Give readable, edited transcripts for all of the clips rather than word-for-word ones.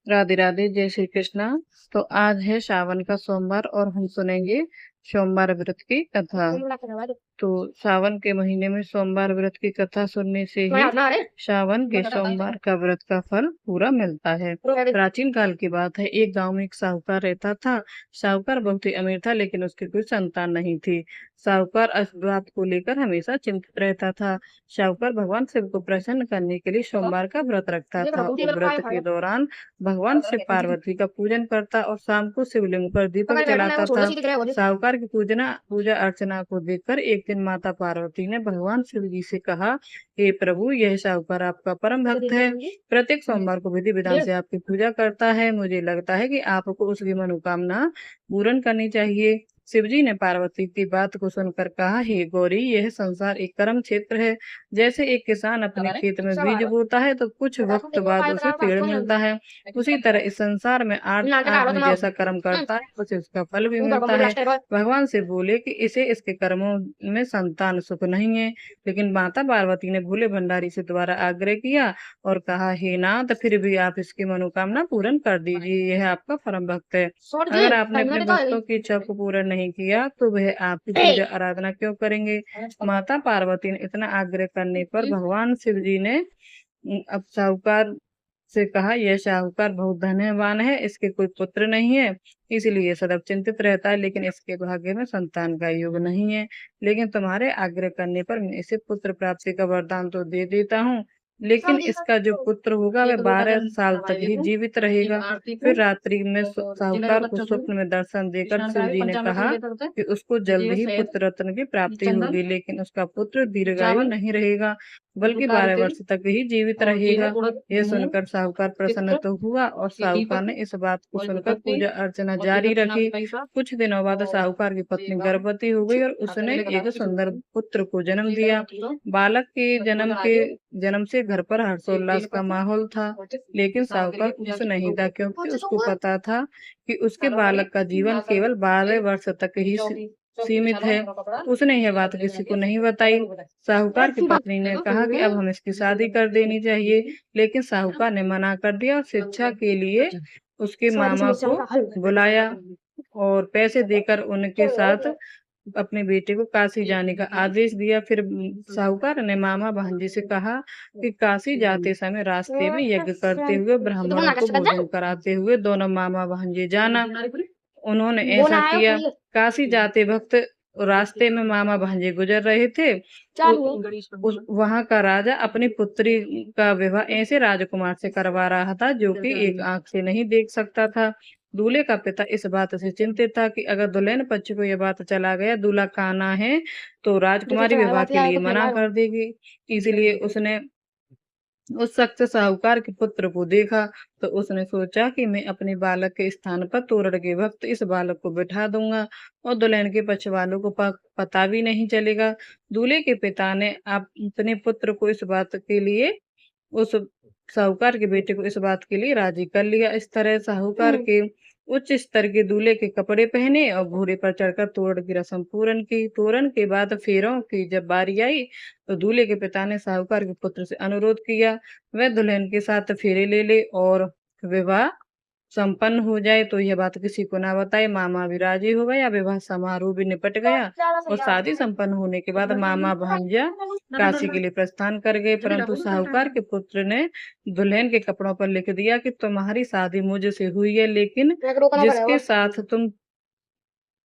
राधे राधे, जय श्री कृष्णा। तो आज है सावन का सोमवार और हम सुनेंगे सोमवार व्रत की कथा। तो सावन के महीने में सोमवार व्रत की कथा सुनने से ही सावन के सोमवार का व्रत का फल पूरा मिलता है। प्राचीन काल की बात है, एक गांव में एक साहूकार रहता था। साहूकार बहुत ही अमीर था, लेकिन उसकी कोई संतान नहीं थी। साहूकार इस बात को लेकर हमेशा चिंतित रहता था। साहूकार भगवान शिव को प्रसन्न करने के लिए सोमवार का व्रत रखता था और व्रत के दौरान भगवान शिव पार्वती का पूजन करता और शाम को शिवलिंग पर दीपक जलाता था। साहूकार की पूजा अर्चना को देखकर एक दिन माता पार्वती ने भगवान शिव जी से कहा, हे प्रभु, यह साहूकार आपका परम भक्त है। प्रत्येक सोमवार को विधि विधान से आपकी पूजा करता है। मुझे लगता है कि आपको उसकी मनोकामना पूर्ण करनी चाहिए। शिवजी ने पार्वती की बात को सुनकर कहा, हे गौरी, यह संसार एक कर्म क्षेत्र है। जैसे एक किसान अपने खेत में बीज बोता है तो कुछ वक्त बाद उसे पेड़ मिलता है, उसी तरह इस संसार में आदमी जैसा कर्म करता है उसे उसका फल भी मिलता है। भगवान से बोले कि इसे इसके कर्मों में संतान सुख नहीं है, लेकिन माता पार्वती ने भोले भंडारी से दोबारा आग्रह किया और कहा, हे नाथ, फिर भी आप इसकी मनोकामना पूर्ण कर दीजिए, यह आपका परम भक्त है। अगर आपने अपने भक्तों की इच्छा को पूरा नहीं किया तो वह आपकी पूजा आराधना क्यों करेंगे। माता पार्वती ने इतना आग्रह करने पर भगवान शिव जी ने अब साहूकार से कहा, यह साहूकार बहुत धनवान है, इसके कोई पुत्र नहीं है, इसलिए सदैव चिंतित रहता है, लेकिन इसके भाग्य में संतान का योग नहीं है। लेकिन तुम्हारे आग्रह करने पर मैं इसे पुत्र प्राप्ति का वरदान तो दे देता हूँ, लेकिन इसका जो पुत्र होगा वह 12 साल तक ही जीवित रहेगा। फिर रात्रि में साहूकार को स्वप्न में दर्शन देकर शिव जी ने कहा कि उसको जल्द ही पुत्र रत्न की प्राप्ति होगी, लेकिन उसका पुत्र दीर्घायु नहीं रहेगा, बल्कि 12 वर्ष तक ही जीवित रहेगा। यह सुनकर साहूकार प्रसन्न तो हुआ और साहूकार ने इस बात को सुनकर पूजा अर्चना जारी रखी। कुछ दिनों बाद साहूकार की पत्नी गर्भवती हो गई और उसने एक सुंदर पुत्र को जन्म दिया। बालक के जन्म से घर पर हर्षोल्लास का माहौल था, लेकिन साहूकार खुश नहीं था, क्योंकि उसको पता था कि उसके बालक का जीवन केवल 12 वर्ष तक ही सीमित है। उसने यह बात किसी को नहीं बताई। साहूकार की पत्नी ने कहा कि अब हम इसकी शादी कर देनी चाहिए, लेकिन साहूकार ने मना कर दिया और शिक्षा के लिए उसके मामा को बुलाया और पैसे देकर उनके साथ अपने बेटे को काशी जाने का आदेश दिया। फिर साहूकार ने मामा भांजे से कहा कि काशी जाते समय रास्ते में यज्ञ करते हुए ब्राह्मणों को भोजन कराते हुए दोनों मामा भांजे जाना। उन्होंने ऐसा किया। काशी जाते वक्त रास्ते में मामा भांजे गुजर रहे थे। वहां का राजा अपनी पुत्री का विवाह ऐसे राजकुमार से करवा रहा था जो कि एक आंख से नहीं देख सकता था। दूल्हे का पिता इस बात से चिंतित था कि अगर दुल्हन पक्ष को यह बात चला गया दूल्हा काना है तो राजकुमारी विवाह के लिए मना कर देगी। इसलिए उसने उस शख्स साहूकार के पुत्र को देखा तो उसने सोचा कि मैं अपने बालक के स्थान पर तोरण के वक्त इस बालक को बिठा दूंगा और दुल्हन के पक्ष वालों को पता भी नहीं चलेगा। दूल्हे के पिता ने अपने पुत्र को इस बात के लिए उस साहूकार के बेटे को इस बात के लिए राजी कर लिया। इस तरह साहूकार के उच्च स्तर के दूल्हे के कपड़े पहने और घोड़े पर चढ़कर तोरण की रस्म पूर्ण की। तोरण के बाद फेरों की जब बारी आई तो दूल्हे के पिता ने साहूकार के पुत्र से अनुरोध किया वह दुल्हन के साथ फेरे ले ले और विवाह संपन्न हो जाए। तो यह बात किसी को ना बताए। मामा भी राजी हो गया, विवाह समारोह भी निपट गया और शादी संपन्न होने के बाद मामा भांजा काशी के लिए प्रस्थान कर गए। परंतु साहूकार के पुत्र ने दुल्हन के कपड़ों पर लिख दिया कि तुम्हारी शादी मुझसे हुई है, लेकिन जिसके साथ तुम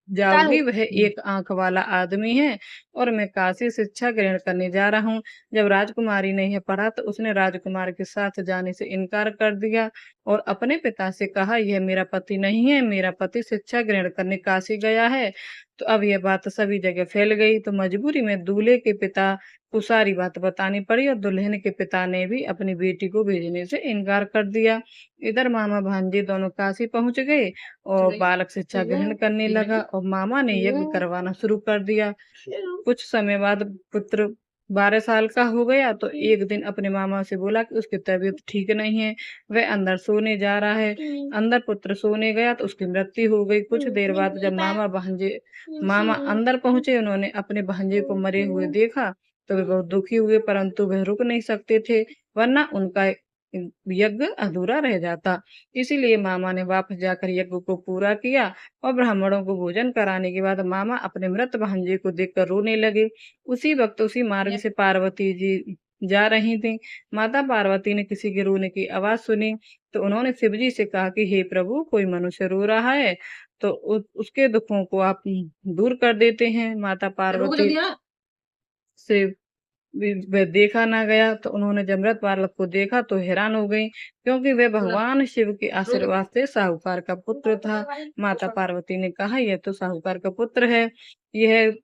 जाओगी वह एक आंख वाला आदमी है और मैं काशी शिक्षा ग्रहण करने जा रहा हूँ। जब राजकुमारी ने यह पढ़ा तो उसने राजकुमार के साथ जाने से इनकार कर दिया और अपने पिता से कहा, यह मेरा पति नहीं है, मेरा पति शिक्षा ग्रहण करने काशी गया है। तो अब यह बात सभी जगह फैल गई, तो मजबूरी में दूल्हे के पिता को सारी बात बतानी पड़ी और दुल्हन के पिता ने भी अपनी बेटी को भेजने से इनकार कर दिया। इधर मामा भांजे दोनों काशी पहुंच गए और बालक शिक्षा ग्रहण करने लगा और मामा ने यज्ञ करवाना शुरू कर दिया। कुछ समय बाद पुत्र 12 साल का हो गया तो एक दिन अपने मामा से बोला कि उसकी तबीयत ठीक नहीं है, वह अंदर सोने जा रहा है। अंदर पुत्र सोने गया तो उसकी मृत्यु हो गई। कुछ देर बाद जब मामा अंदर पहुंचे, उन्होंने अपने भांजे को मरे हुए देखा तो वे बहुत दुखी हुए, परंतु वह रुक नहीं सकते थे, वरना उनका यज्ञ अधूरा रह जाता। इसीलिए मामा ने वापस जाकर यज्ञ को पूरा किया और ब्राह्मणों को भोजन कराने के बाद मामा अपने मृत भांजे को देखकर रोने लगे। उसी वक्त उसी मार्ग से पार्वती जी जा रही थी। माता पार्वती ने किसी के रोने की आवाज सुनी तो उन्होंने शिव जी से कहा कि हे प्रभु, कोई मनुष्य रो रहा है तो उसके दुखों को आप दूर कर देते हैं। माता पार्वती से वह देखा ना गया तो उन्होंने जब मृत बालक को देखा तो हैरान हो गई, क्योंकि वह भगवान शिव के आशीर्वाद से साहूकार का पुत्र था। माता पार्वती ने कहा, यह तो साहूकार का पुत्र है। यह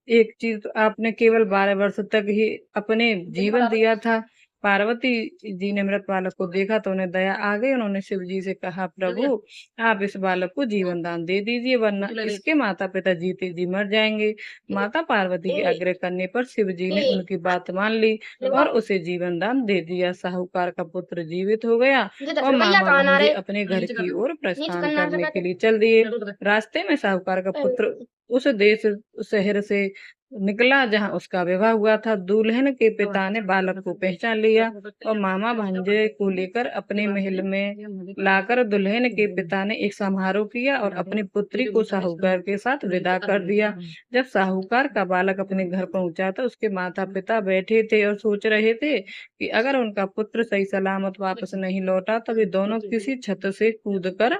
एक चीज तो आपने केवल 12 वर्ष तक ही अपने जीवन दिया था। पार्वती जी ने मृत बालक को देखा तो उन्हें दया आ गई। उन्होंने शिव जी से कहा, प्रभु आप इस बालक को जीवन दान दे दीजिए, वरना इसके माता पिता जीते जी मर जाएंगे। माता पार्वती के आग्रह करने पर शिव जी ने उनकी बात मान ली और उसे जीवन दान दे दिया। साहूकार का पुत्र जीवित हो गया और मामा भांजे अपने घर की ओर प्रस्थान करने के लिए चल दिए। रास्ते में साहूकार का पुत्र उस देश शहर से निकला जहां उसका विवाह हुआ था। दुल्हन के पिता ने बालक को पहचान लिया और मामा भांजे को लेकर अपने महल में लाकर दुल्हन के पिता ने एक समारोह किया और अपनी पुत्री को साहूकार के साथ विदा कर दिया। जब साहूकार का बालक अपने घर पहुंचा तो उसके माता पिता बैठे थे और सोच रहे थे कि अगर उनका पुत्र सही सलामत वापस नहीं लौटा तो वे दोनों किसी छत से कूदकर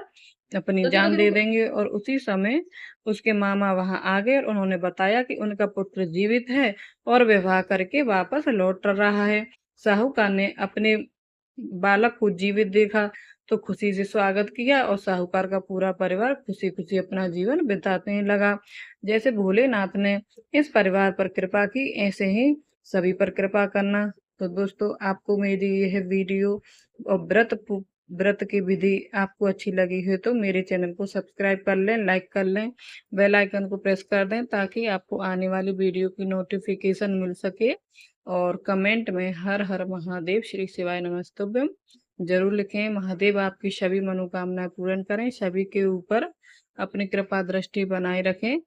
अपनी जान दे देंगे। और उसी समय उसके मामा वहां आ गए और उन्होंने बताया कि उनका पुत्र जीवित है और विवाह करके वापस लौट रहा है। साहूकार ने अपने बालक को जीवित देखा तो खुशी से स्वागत किया और साहूकार का पूरा परिवार खुशी खुशी अपना जीवन बिताने लगा। जैसे भोलेनाथ ने इस परिवार पर कृपा की, ऐसे ही सभी पर कृपा करना। तो दोस्तों, आपको मेरी यह वीडियो और व्रत की विधि आपको अच्छी लगी है तो मेरे चैनल को सब्सक्राइब कर लें, लाइक कर लें, बेल आइकन को प्रेस कर दें ताकि आपको आने वाली वीडियो की नोटिफिकेशन मिल सके। और कमेंट में हर हर महादेव, श्री शिवाय नमस्तुभ्यम जरूर लिखें। महादेव आपकी सभी मनोकामना पूर्ण करें, सभी के ऊपर अपनी कृपा दृष्टि बनाए रखें।